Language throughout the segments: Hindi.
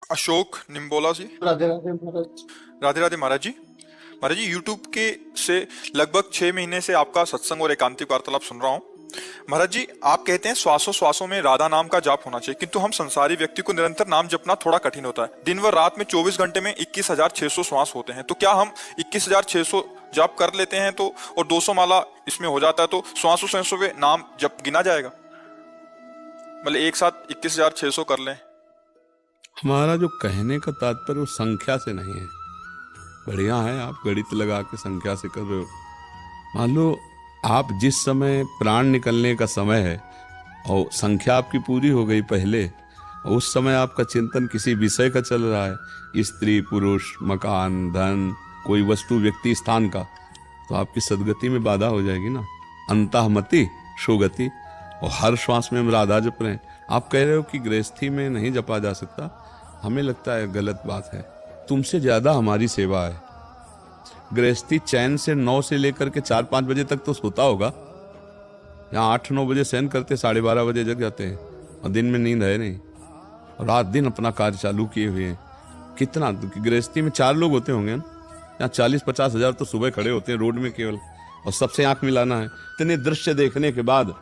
अशोक निम्बोला जी। राधे राधे महाराज। राधे राधे महाराज जी। महाराज जी, यूट्यूब के से लगभग 6 महीने से आपका सत्संग और एकांतिक वार्तालाप सुन रहा हूँ। महाराज जी, आप कहते हैं श्वासों श्वासों में राधा नाम का जाप होना चाहिए, किंतु हम संसारी व्यक्ति को निरंतर नाम जपना थोड़ा कठिन होता है। दिन व रात में 24 घंटे में 21,600 श्वास होते हैं, तो क्या हम 21,600 जाप कर लेते हैं तो और 200 माला इसमें हो जाता है, तो श्वासों श्वासों में नाम जप गिना जाएगा? मतलब एक साथ 21,600 कर लें? हमारा जो कहने का तात्पर्य वो संख्या से नहीं है। बढ़िया है, आप गणित लगा के संख्या से कर रहे हो। मान लो आप जिस समय प्राण निकलने का समय है और संख्या आपकी पूरी हो गई पहले, और उस समय आपका चिंतन किसी विषय का चल रहा है, स्त्री पुरुष मकान धन कोई वस्तु व्यक्ति स्थान का, तो आपकी सदगति में बाधा हो जाएगी ना। अंतःमति सुगति। और हर श्वास में हम राधा जप रहे हैं। आप कह रहे हो कि गृहस्थी में नहीं जपा जा सकता, हमें लगता है गलत बात है। तुमसे ज्यादा हमारी सेवा है। गृहस्थी चैन से 9 से लेकर के 4-5 बजे तक तो सोता होगा। यहाँ 8-9 बजे शयन करते, 12:30 बजे जग जाते हैं, और दिन में नींद है नहीं, और रात दिन अपना कार्य चालू किए हुए हैं। कितना गृहस्थी में 4 लोग होते होंगे ना, यहाँ 40-50 हजार तो सुबह खड़े होते हैं रोड में केवल, और सबसे आंख मिलाना है। इतने दृश्य देखने के बाद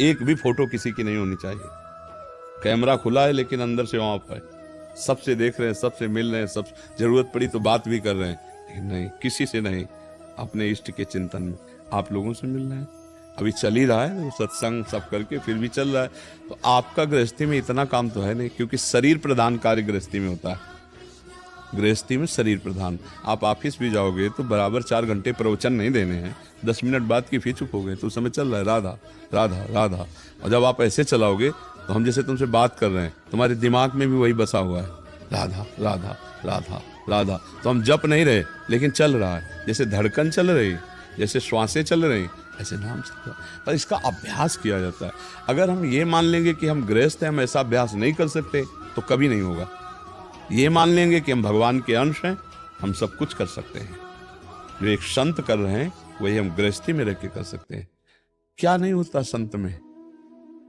एक भी फोटो किसी की नहीं होनी चाहिए। कैमरा खुला है लेकिन अंदर से ऑफ है। सबसे देख रहे हैं, सबसे मिल रहे हैं, सब जरूरत पड़ी तो बात भी कर रहे हैं, लेकिन नहीं, किसी से नहीं। अपने इष्ट के चिंतन में आप लोगों से मिल रहे हैं। अभी चल ही रहा है सत्संग सब करके, फिर भी चल रहा है। तो आपका गृहस्थी में इतना काम तो है नहीं, क्योंकि शरीर प्रधान कार्य गृहस्थी में होता है। गृहस्थी में शरीर प्रधान। आप ऑफिस भी जाओगे तो बराबर 4 घंटे प्रवचन नहीं देने हैं। 10 मिनट बाद की फिर चुप हो गए तो उस समय चल रहा है राधा राधा राधा। और जब आप ऐसे चलाओगे तो हम जैसे तुमसे बात कर रहे हैं, तुम्हारे दिमाग में भी वही बसा हुआ है, राधा राधा राधा राधा। तो हम जप नहीं रहे लेकिन चल रहा है, जैसे धड़कन चल रही, जैसे श्वासें चल रही, ऐसे नाम चल रहा है। पर इसका अभ्यास किया जाता है। अगर हम ये मान लेंगे कि हम गृहस्थ हैं, हम ऐसा अभ्यास नहीं कर सकते, तो कभी नहीं होगा। ये मान लेंगे कि हम भगवान के अंश हैं, हम सब कुछ कर सकते हैं। जो एक संत कर रहे हैं वही हम गृहस्थी में रह के कर सकते हैं। क्या नहीं होता संत में?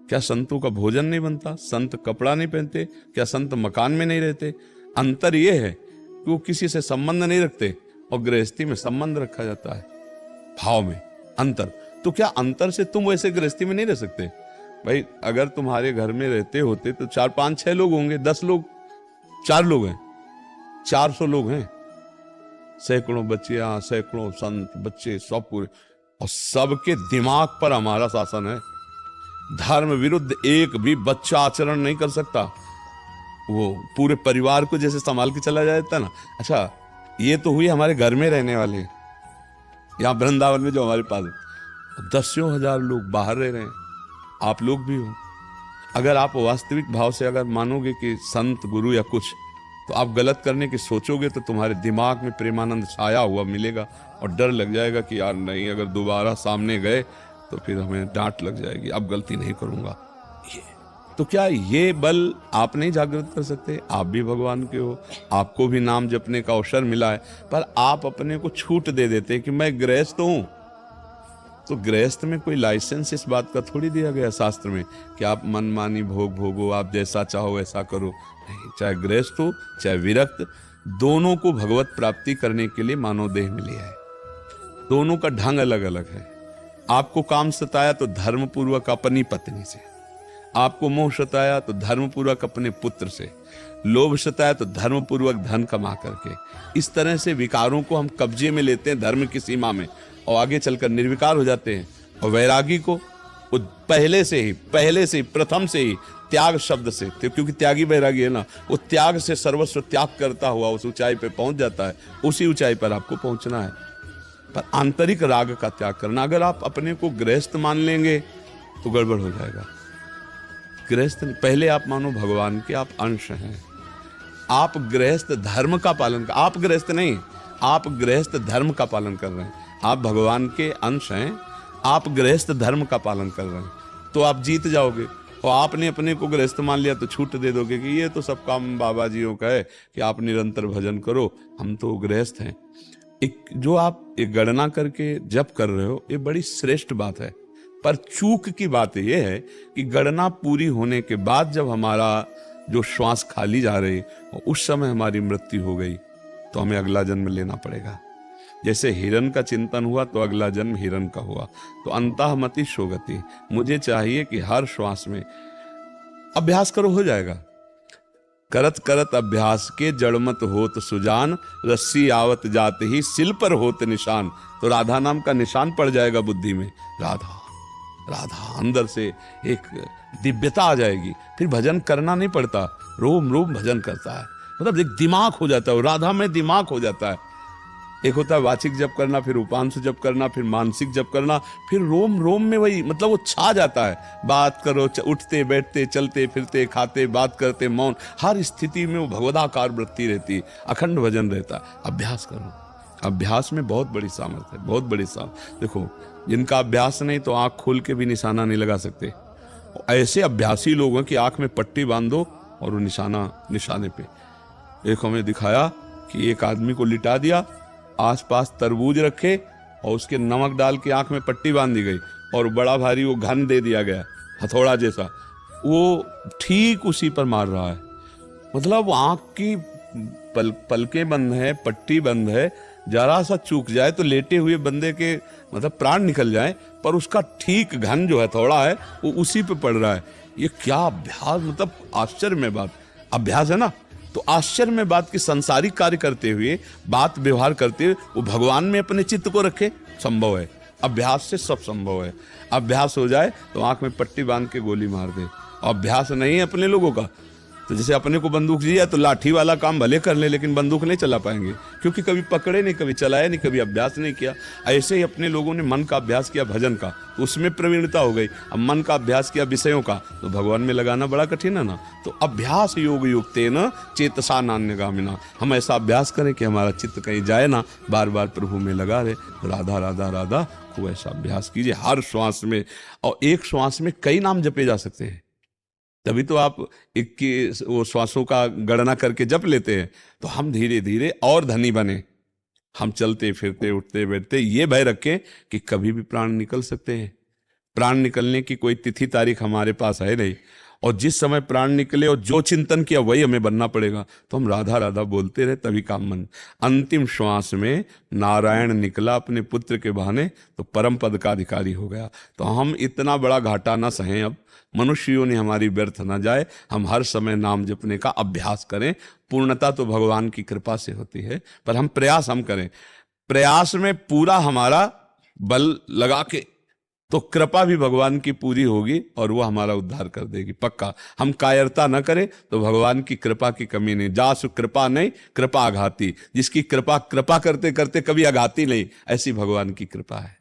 क्या संतों का भोजन नहीं बनता? संत कपड़ा नहीं पहनते? क्या संत मकान में नहीं रहते? अंतर यह है कि वो किसी से संबंध नहीं रखते, और गृहस्थी में संबंध रखा जाता है, भाव में अंतर। तो क्या अंतर से तुम वैसे गृहस्थी में नहीं रह सकते? भाई अगर तुम्हारे घर में रहते होते तो 4-5-6 लोग होंगे, 10 लोग, 4 लोग हैं, 400 लोग हैं, सैकड़ों बच्चियां, सैकड़ों संत बच्चे, सब पूरे, और सबके दिमाग पर हमारा शासन है। धर्म विरुद्ध एक भी बच्चा आचरण नहीं कर सकता। वो पूरे परिवार को जैसे संभाल के चला जाता ना। अच्छा, ये तो हुई हमारे घर में रहने वाले, यहाँ वृंदावन में जो हमारे पास है, 10,000 लोग बाहर रह रहे हैं, आप लोग भी हो। अगर आप वास्तविक भाव से अगर मानोगे कि संत गुरु या कुछ, तो आप गलत करने की सोचोगे तो तुम्हारे दिमाग में प्रेमानंद छाया हुआ मिलेगा, और डर लग जाएगा कि यार नहीं, अगर दोबारा सामने गए तो फिर हमें डांट लग जाएगी, अब गलती नहीं करूंगा। ये तो क्या ये बल आप नहीं जागृत कर सकते? आप भी भगवान के हो, आपको भी नाम जपने का अवसर मिला है, पर आप अपने को छूट दे देते कि मैं गृहस्थ हूं। तो गृहस्थ में कोई लाइसेंस इस बात का थोड़ी दिया गया शास्त्र में कि आप मनमानी भोग भोगो, आप जैसा चाहो वैसा करो। नहीं, चाहे गृहस्थ हो चाहे विरक्त, दोनों को भगवत प्राप्ति करने के लिए मानव देह मिली है। दोनों का ढंग अलग अलग है। आपको काम सताया तो धर्म पूर्वक अपनी पत्नी से, आपको मोह सताया तो धर्म पूर्वक अपने पुत्र से, लोभ सताया तो धर्म पूर्वक धन कमा करके। इस तरह से विकारों को हम कब्जे में लेते हैं धर्म की सीमा में, और आगे चलकर निर्विकार हो जाते हैं। और वैरागी को वो पहले से ही प्रथम से ही त्याग शब्द से, क्योंकि त्यागी वैरागी है ना, वो त्याग से सर्वस्व त्याग करता हुआ उस ऊंचाई पे पहुंच जाता है। उसी ऊंचाई पर आपको पहुंचना है, पर आंतरिक राग का त्याग करना। अगर आप अपने को गृहस्थ मान लेंगे तो गड़बड़ हो जाएगा। गृहस्थ पहले आप मानो भगवान के आप अंश हैं। आप गृहस्थ धर्म का पालन कर, आप गृहस्थ नहीं, आप गृहस्थ धर्म का पालन कर रहे हैं। आप भगवान के अंश हैं, आप गृहस्थ धर्म का पालन कर रहे हैं, तो आप जीत जाओगे। और आपने अपने को गृहस्थ मान लिया तो छूट दे दोगे कि ये तो सब काम बाबा जियों का है कि आप निरंतर भजन करो, हम तो गृहस्थ हैं। एक जो आप एक गणना करके जप कर रहे हो, ये बड़ी श्रेष्ठ बात है, पर चूक की बात यह है कि गणना पूरी होने के बाद जब हमारा जो श्वास खाली जा रही और उस समय हमारी मृत्यु हो गई तो हमें अगला जन्म लेना पड़ेगा। जैसे हिरण का चिंतन हुआ तो अगला जन्म हिरण का हुआ। तो अंतःमति शोगति, मुझे चाहिए कि हर श्वास में अभ्यास करो, हो जाएगा। करत करत अभ्यास के जड़मत होत सुजान, रस्सी आवत जाते ही सिल पर होत निशान। तो राधा नाम का निशान पड़ जाएगा बुद्धि में, राधा राधा, अंदर से एक दिव्यता आ जाएगी। फिर भजन करना नहीं पड़ता, रोम रोम भजन करता है, मतलब एक दिमाग हो जाता है, राधा में दिमाग हो जाता है। एक होता है वाचिक जप करना, फिर उपांशु जप करना, फिर मानसिक जप करना, फिर रोम रोम में वही, मतलब वो छा जाता है। बात करो, उठते बैठते चलते फिरते खाते बात करते मौन, हर स्थिति में वो भगवदाकार वृत्ति रहती है, अखंड भजन रहता है। अभ्यास करो, अभ्यास में बहुत बड़ी सामर्थ्य है, बहुत बड़ी सामर्थ्य। देखो जिनका अभ्यास नहीं तो आंख खोल के भी निशाना नहीं लगा सकते। ऐसे अभ्यासी लोग हैं कि आंख में पट्टी बांध दो और वो निशाने पे। एक हमें दिखाया कि एक आदमी को लिटा दिया, आसपास तरबूज रखे और उसके नमक डाल के आंख में पट्टी बांध दी गई और बड़ा भारी वो घन दे दिया गया, हथौड़ा जैसा, वो ठीक उसी पर मार रहा है। मतलब आंख की पलकें बंद है, पट्टी बंद है, जरा सा चूक जाए तो लेटे हुए बंदे के मतलब प्राण निकल जाए, पर उसका ठीक घन जो हथौड़ा है वो उसी पे पड़ रहा है। ये क्या अभ्यास, मतलब आश्चर्य में बात, अभ्यास है ना। तो आश्चर्य में बात की संसारिक कार्य करते हुए, बात व्यवहार करते हुए वो भगवान में अपने चित्त को रखे, संभव है। अभ्यास से सब संभव है। अभ्यास हो जाए तो आंख में पट्टी बांध के गोली मार दे। अभ्यास नहीं है अपने लोगों का तो जैसे अपने को बंदूक दी है तो लाठी वाला काम भले कर ले लेकिन बंदूक नहीं चला पाएंगे, क्योंकि कभी पकड़े नहीं, कभी चलाए नहीं, कभी अभ्यास नहीं किया। ऐसे ही अपने लोगों ने मन का अभ्यास किया, भजन का, तो उसमें प्रवीणता हो गई। अब मन का अभ्यास किया विषयों का, तो भगवान में लगाना बड़ा कठिन है ना। तो अभ्यास योग युक्तेन चेतसा नान्यगामिना, हम ऐसा अभ्यास करें कि हमारा चित्त कहीं जाए ना, बार बार प्रभु में लगा रहे। राधा राधा राधा, खूब ऐसा अभ्यास कीजिए हर श्वास में। और एक श्वास में कई नाम जपे जा सकते हैं, तभी तो आप 21 वो श्वासों का गणना करके जप लेते हैं। तो हम धीरे धीरे और धनी बने। हम चलते फिरते उठते बैठते ये भय रखें कि कभी भी प्राण निकल सकते हैं। प्राण निकलने की कोई तिथि तारीख हमारे पास है नहीं, और जिस समय प्राण निकले और जो चिंतन किया वही हमें बनना पड़ेगा। तो हम राधा राधा बोलते रहे, तभी काम बन। अंतिम श्वास में नारायण निकला अपने पुत्र के बहाने तो परम पद का अधिकारी हो गया। तो हम इतना बड़ा घाटा ना सहें, अब मनुष्यों ने हमारी व्यर्थ ना जाए। हम हर समय नाम जपने का अभ्यास करें। पूर्णता तो भगवान की कृपा से होती है, पर हम प्रयास हम करें। प्रयास में पूरा हमारा बल लगा के तो कृपा भी भगवान की पूरी होगी और वो हमारा उद्धार कर देगी, पक्का। हम कायरता न करें तो भगवान की कृपा की कमी नहीं। जासु कृपा नहीं कृपा आघाती, जिसकी कृपा करते करते कभी आघाती नहीं, ऐसी भगवान की कृपा है।